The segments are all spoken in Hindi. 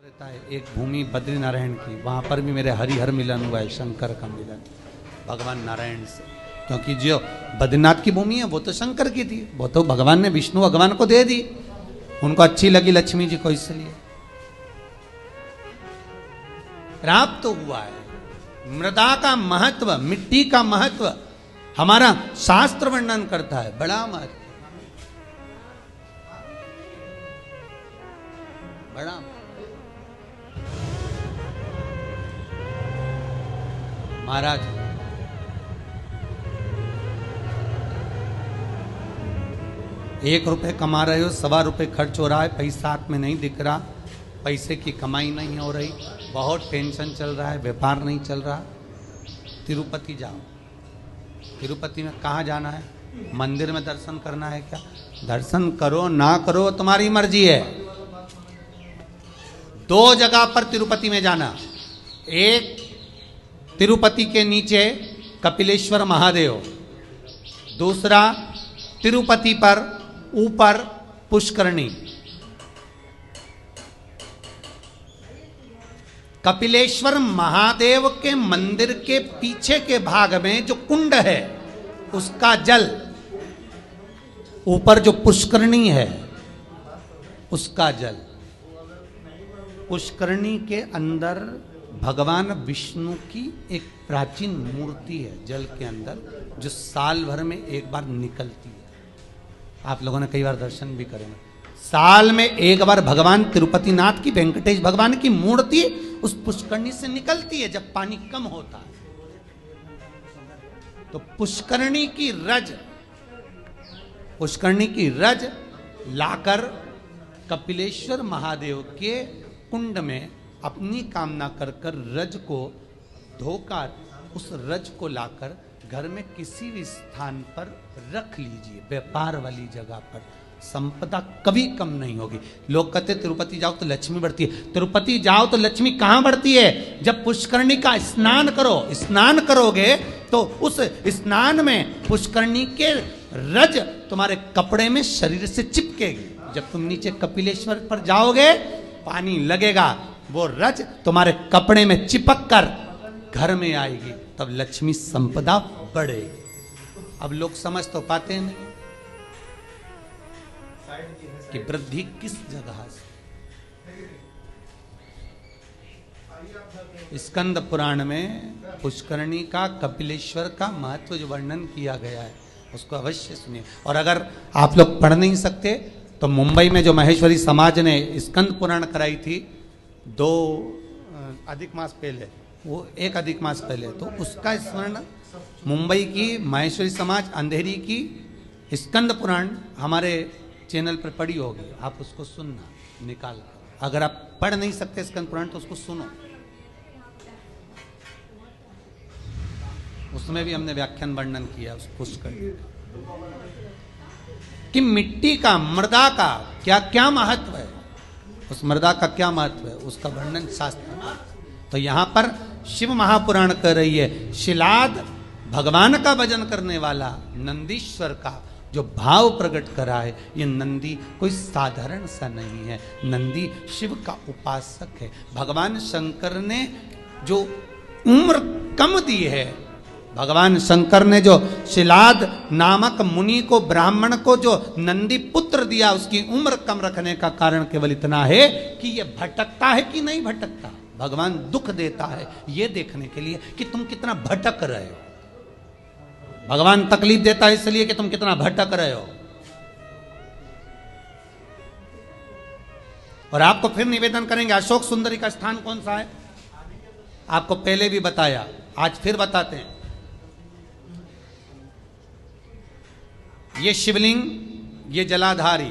रहता है एक भूमि बद्रीनारायण की, वहाँ पर भी मेरे हरिहर मिलन हुआ है, शंकर का मिलन भगवान नारायण से। क्योंकि जो बद्रीनाथ की भूमि है वो तो शंकर की थी, वो तो भगवान ने विष्णु भगवान को दे दी, उनको अच्छी लगी लक्ष्मी जी को, इसलिए प्राप्त तो हुआ है। मृदा का महत्व, मिट्टी का महत्व हमारा शास्त्र वर्णन करता है, बड़ा महत्व, बड़ा। महाराज ₹1 कमा रहे हो, ₹1.25 खर्च हो रहा है, पैसा हाथ में नहीं दिख रहा, पैसे की कमाई नहीं हो रही, बहुत टेंशन चल रहा है, व्यापार नहीं चल रहा, तिरुपति जाओ। तिरुपति में कहाँ जाना है? मंदिर में दर्शन करना है क्या? दर्शन करो ना करो तुम्हारी मर्जी है। 2 जगह पर तिरुपति में जाना, एक तिरुपति के नीचे कपिलेश्वर महादेव, दूसरा तिरुपति पर ऊपर पुष्करणी। कपिलेश्वर महादेव के मंदिर के पीछे के भाग में जो कुंड है उसका जल, ऊपर जो पुष्करणी है उसका जल। पुष्करणी के अंदर भगवान विष्णु की एक प्राचीन मूर्ति है जल के अंदर, जो साल भर में एक बार निकलती है। आप लोगों ने कई बार दर्शन भी करेंगे, साल में एक बार भगवान तिरुपति नाथ की, वेंकटेश भगवान की मूर्ति उस पुष्करणी से निकलती है जब पानी कम होता है। तो पुष्करणी की रज लाकर कपिलेश्वर महादेव के कुंड में अपनी कामना कर कर रज को धोकर, उस रज को लाकर घर में किसी भी स्थान पर रख लीजिए, व्यापार वाली जगह पर, संपदा कभी कम नहीं होगी। लोग कहते तिरुपति जाओ तो लक्ष्मी बढ़ती है, तिरुपति जाओ तो लक्ष्मी कहाँ बढ़ती है? जब पुष्करणी का स्नान करो, स्नान करोगे तो उस स्नान में पुष्करणी के रज तुम्हारे कपड़े में शरीर से चिपकेगी। जब तुम नीचे कपिलेश्वर पर जाओगे, पानी लगेगा, वो रज तुम्हारे कपड़े में चिपक कर घर में आएगी, तब लक्ष्मी संपदा बढ़ेगी। अब लोग समझ तो पाते नहीं कि वृद्धि किस जगह से। स्कंद पुराण में पुष्करणी का, कपिलेश्वर का महत्व जो वर्णन किया गया है उसको अवश्य सुनिए। और अगर आप लोग पढ़ नहीं सकते तो मुंबई में जो महेश्वरी समाज ने स्कंद पुराण कराई थी 2 अधिक मास पहले, वो 1 अधिक मास पहले, तो उसका स्मरण मुंबई की महेश्वरी समाज अंधेरी की स्कंद पुराण हमारे चैनल पर पड़ी होगी, आप उसको सुनना निकाल कर। अगर आप पढ़ नहीं सकते स्कंद पुराण तो उसको सुनो, उसमें भी हमने व्याख्यान वर्णन किया उस पुष्कर कि मिट्टी का, मृदा का क्या क्या महत्व है, उस मृदा का क्या महत्व है, उसका वर्णन शास्त्र। तो यहां पर शिव महापुराण कर रही है, शिलाद भगवान का भजन करने वाला नंदीश्वर का जो भाव प्रकट करा है, ये नंदी कोई साधारण सा नहीं है, नंदी शिव का उपासक है। भगवान शंकर ने जो उम्र कम दी है, भगवान शंकर ने जो शिलाद नामक मुनि को, ब्राह्मण को जो नंदी पुत्र दिया, उसकी उम्र कम रखने का कारण केवल इतना है कि ये भटकता है कि नहीं भटकता। भगवान दुख देता है ये देखने के लिए कि तुम कितना भटक रहे हो। भगवान तकलीफ देता है इसलिए कि तुम कितना भटक रहे हो। और आपको फिर निवेदन करेंगे, अशोक सुंदरी का स्थान कौन सा है? आपको पहले भी बताया, आज फिर बताते हैं। ये शिवलिंग, ये जलाधारी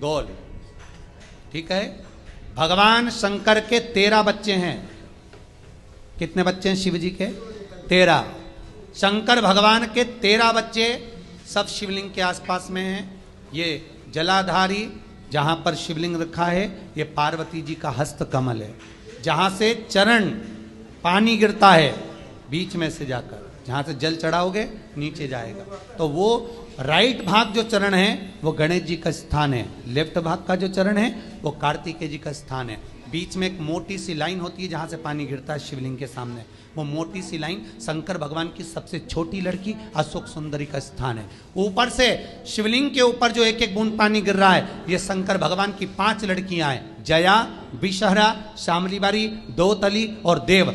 गोल, ठीक है। भगवान शंकर के 13 बच्चे हैं। कितने बच्चे हैं शिव जी के? 13। शंकर भगवान के 13 बच्चे सब शिवलिंग के आसपास में हैं। ये जलाधारी जहां पर शिवलिंग रखा है, ये पार्वती जी का हस्त कमल है, जहां से चरण पानी गिरता है बीच में से जाकर, जहां से जल चढ़ाओगे नीचे जाएगा। तो वो राइट भाग जो चरण है वो गणेश जी का स्थान है, लेफ्ट भाग का जो चरण है वो कार्तिकेय जी का स्थान है। बीच में एक मोटी सी लाइन होती है जहां से पानी गिरता है शिवलिंग के सामने। वो मोटी सी लाइन शंकर भगवान की सबसे छोटी लड़की अशोक सुंदरी का स्थान है। ऊपर से शिवलिंग के ऊपर जो एक एक बूंद पानी गिर रहा है, ये शंकर भगवान की 5 लड़कियां हैं, जया, विषहरा, शामलीबारी, दोतली और देव।